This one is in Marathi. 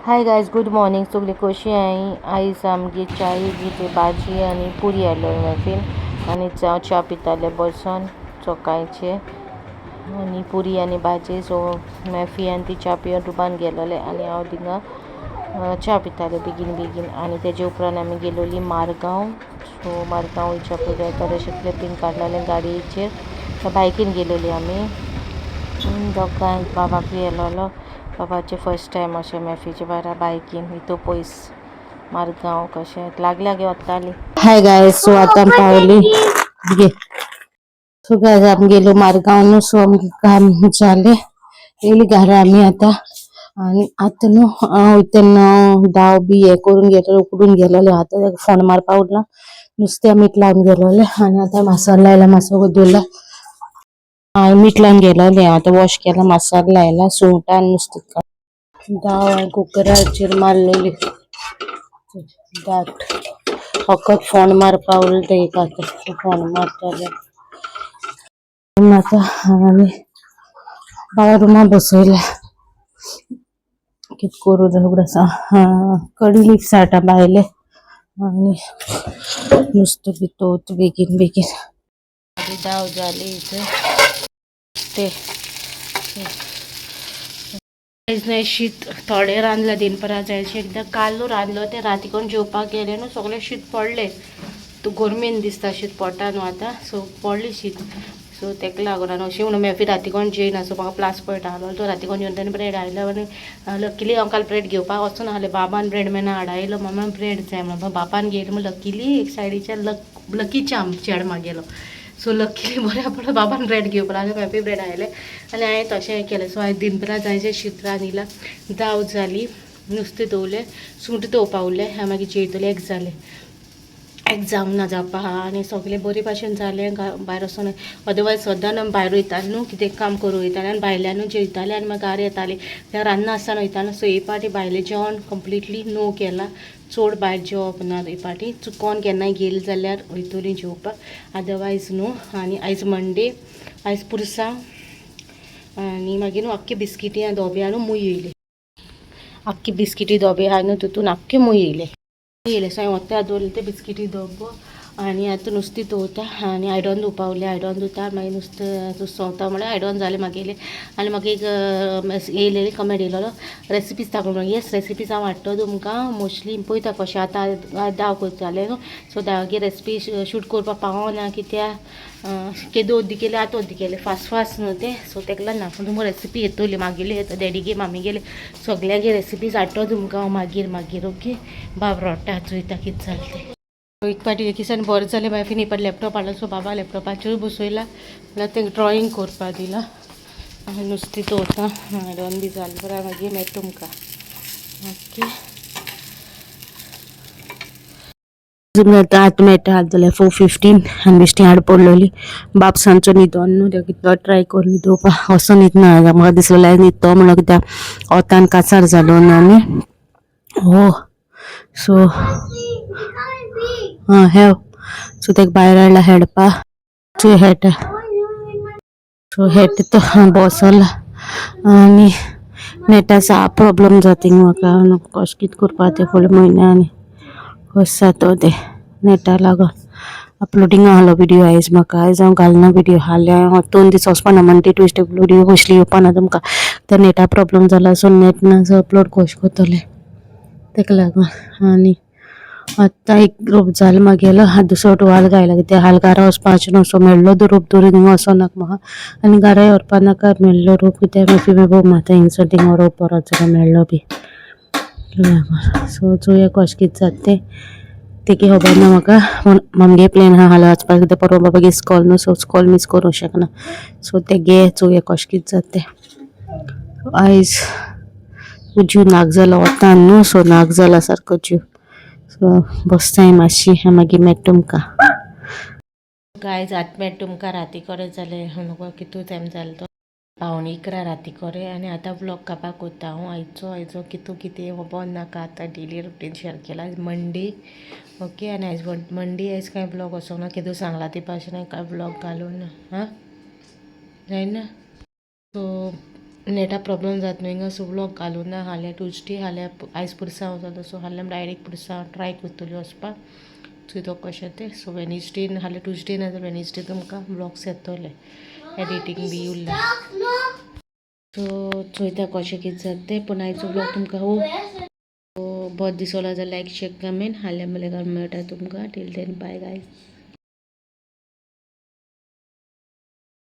Hi guys, good morning. सगळी कशी आहे? आईज आमची चाय बी भाजी आणि पुरी आयलो मैफीन आणि च्या पिताले बसून सकाळचे आणि पुरी आणि भाजी. सो मैफी आणि ती च्या पिवन रुबान गेलोले आणि हांव थिंगा च्या पिताले बेगीन आणि तेजे उपरांत आमी गेलोली मारगांव. सो मारगांव वयच्या पयलीं थोडेशे क्लिपींग काडलेले गाडयेचेर. बायकीन गेलोली आमी दोगांय. बाबाकूय येलोलो. बाबाचे फर्स्ट टायम अशें मैफीचे बारा बायकीन हितू पयस मारगांव कशें लागल्या गे वताली. हाय गायज, सो आतां पावली गे. सो गायज आमी गेलो मारगांव न्हू. सो आमगे काम जालें, येयली घरा आमी आतां. आणि आतां न्हू हांव तेन्ना दाव बी हे करून गेलोले, उकडून गेलोले. आतां तेका फोंड मारपा उरला, नुस्त्या मीठ लावन गेलोले आणि आतां मसालो लायला, मसालो दवरला. हांव मीठ लावन गेलोले, आतां वॉश केला, मसालो लायला, सुंगटां आनी नुस्तें. दाव हांवें कुकराचेर मारलेली दाट फकत फोंड मारपा उरलें एक. आतां फोंड मारतले. आतां आमी बाबा रुमा बसयला. कितें करूं उगडास कडी लीफ साठा बायले आणि नुस्तें बी तोवत बेगीन. दाव जाली ते नाही शीत थोडे रांदले दिनपरा जायचे. एकदां कालो रांदलो ते राती कोण जेवपाक गेले न्हू, सगळे शीत पडले. तूं गोरमेन दिसता शीत पोटा न्हू आतां. सो पडले शीत. सो तेका लागून आनी अशें म्हणून मैफी राती कोण जेयना. सो म्हाका प्लास पळटा आहलो तो राती कोण जेवन तेणें ब्रेड हाडलो आनी लकिली हांव काल ब्रेड घेवपाक वचून आहलें. बाबान ब्रेड मेना हाडायलो. मम्मा ब्रेड जाय म्हणून बापान घेयलो. म्हूण लकिली एक सायडीच्या लकी चाम चेड मागेलो. सो लकीली बऱ्या पडलो बाबान ब्रेड घेवपाक लागलें. मैफी ब्रेड हाडलें आनी हांवें तशें केलें. सो हांवें दिनपरा जायचें शीत रांदिलां. दाव जाली, नुस्तें दवरलें, सुंगटां तोवपा उरलें. हांवें मागीर जेयतलें. एक जालें, एक जावंक ना जावपा आहा आनी सगळें बरे भाशेन जालें. भायर वचोन अदरवायज सद्दां भायर वयतालें न्हू, कितें काम करूं वयतालें आनी भायल्यानूच जेवतालें आनी मागीर घारा येतालीं. त्या रान्ना आसतना वयतालें. सो हे पाटी भायलें जेवण कंप्लिटली नो केलां. चड भायर जेवप ना हे पाटी. चुकोन केन्नाय गेली जाल्यार वयतलीं जेवपाक, अदरवायज नो. आनी आयज मंडे, आयज पुरसांव आनी मागीर न्हू आख्खे बिस्किटी आनी दोबे आहा न्हू मूय येयले. आख्खे बिस्किटी दोबे आहा न्हू तितून आख्खे मूय येयले. सो हांवें वोत्ता दवरलें ते बिस्किटी दोबो आनी आतां नुस्तें दवरता आनी आयदन धुवपा उरलें. आयदन धुता मागीर नुस्तें सवता म्हळ्यार आयदन जालें मागेलें. आनी म्हाका एक येयलेली कमेंट येयलेलो रेसिपीज दाखोवन. येस, रेसिपीज हांव हाडटा तुमकां. मोस्टली पळयता कशें आतां दाव करतालें न्हू. सो दावागे रेसिपी शूट करपाक पावना कित्याक दोन केले आतां केले फास्ट न्हू ते. सो तेका लागून पूण तुमकां रेसिपी येतली मागेली येता. डॅडीगे मामीगेले सगळ्यागे रेसिपीज हाडटा तुमकां हांव मागीर ओके. बाब रोडटा चोयता कितें जालें तें. एक पाटी एक दिसान बरें जालें. मागीर फिनी पाटी लॅपटॉप हाडलो. सो बाबा लॅपटॉपाचेर बसयला जाल्यार तेंका ड्रॉईंग करपा दिला. आनी नुस्तें दवरता. आयदन बी जालें बरें. मागीर मेळटा तुमकां ओके. आतां मेळटा जाल्यार 4:15 आनी बेश्टी हाड पडलोली. बाप सांजचो न्हिदोन न्हू, तेका कितें ट्राय कर न्हिदोवपाक. असो न्हिदना म्हाका दिसलें न्हिदतो म्हणून, कित्याक ओतान काचार जालो न्हू आमी. हो सो हेव. सो तेका भायर हाडला हेडपा. सो हेट सो हेट तो बसला आनी नेटाचो प्रॉब्लम जाता म्हाका. कशें कितें करपा तें फुडल्या म्हयन्यान कशें जाता तें नेटा लागून. अपलोडींग आहलो विडियो आयज म्हाका. आयज हांव घालना विडियो. हाल्या 2 दीस वचपाना. मंडे ट्युजडे विडियो कसली येवपाना तुमकां. त्या नेटा प्रॉब्लम जाला. सो नेट ना. सो अपलोड कशें कोत्तलें तेका लागून. आनी आतां एक रोप जालो मागेलो. दुसरो टुवाल घायला कित्याक हाल घरा वचपाचें न्हू. सो मेळ्ळो तो रोप धरून थिंगा वचोनाका म्हाका. आनी घरा व्हरपा नाका मेळ्ळो रोप, कित्याक मैफी बी पळोवंक माता हिंगसर थिंगा रोप बरो जाल्यार मेळ्ळो बी. सो चोवया कशें कितें जाता तें. तेगे खबर ना म्हाका. पूण आमगे प्लॅन आहा हाल्या वचपाक, कित्याक परवा बाबागे स्कॉल न्हू. सो स्कॉल मिस करूंक शकना. सो तेगे चोवया कशें कितें जाता तें. आयज जीव नाक जालो वतान न्हू. सो नाक जाला सारको जीव. सो बसताय मातशी मागीर मेळटा तुमकां. गायज आतां मेळटा तुमकां राती करे जालें. कितू टायम जालो तो 11:15 राती करे. आनी आतां व्लॉग काबार कोत्ता हांव. आयचो कितू कितें खबर नाका. आतां डेली रुटीन शेअर केला. आयज मंडे ओके. आनी आयज मंडे. आयज कांय व्लॉग वचोंक ना. कितें सांगला ती भाशेन हांवें कांय व्लॉग घालूं ना. जायना. सो नेटा प्रॉब्लम जात न्हू सो ब्लॉग घालून ना हाल्या ट्युजडे हाल्या आयज पुरसा वचता सो हाल्या डायरेक्ट पुरसा ट्राय करतली वचपाक थंय तो कशें तें सो वेनिसडे हाल्या ट्युजडे ना जाल्यार वेनिसडे तुमकां ब्लॉग्स येतले एडिटींग बी उरला सो चोयता कशें कितें जाता तें पूण आयचो ब्लॉग तुमकां बहुत दिसवला जाल्यार लायक शेक कमेंट हाल्या मेळटा तुमकां टील देन बाय गायज.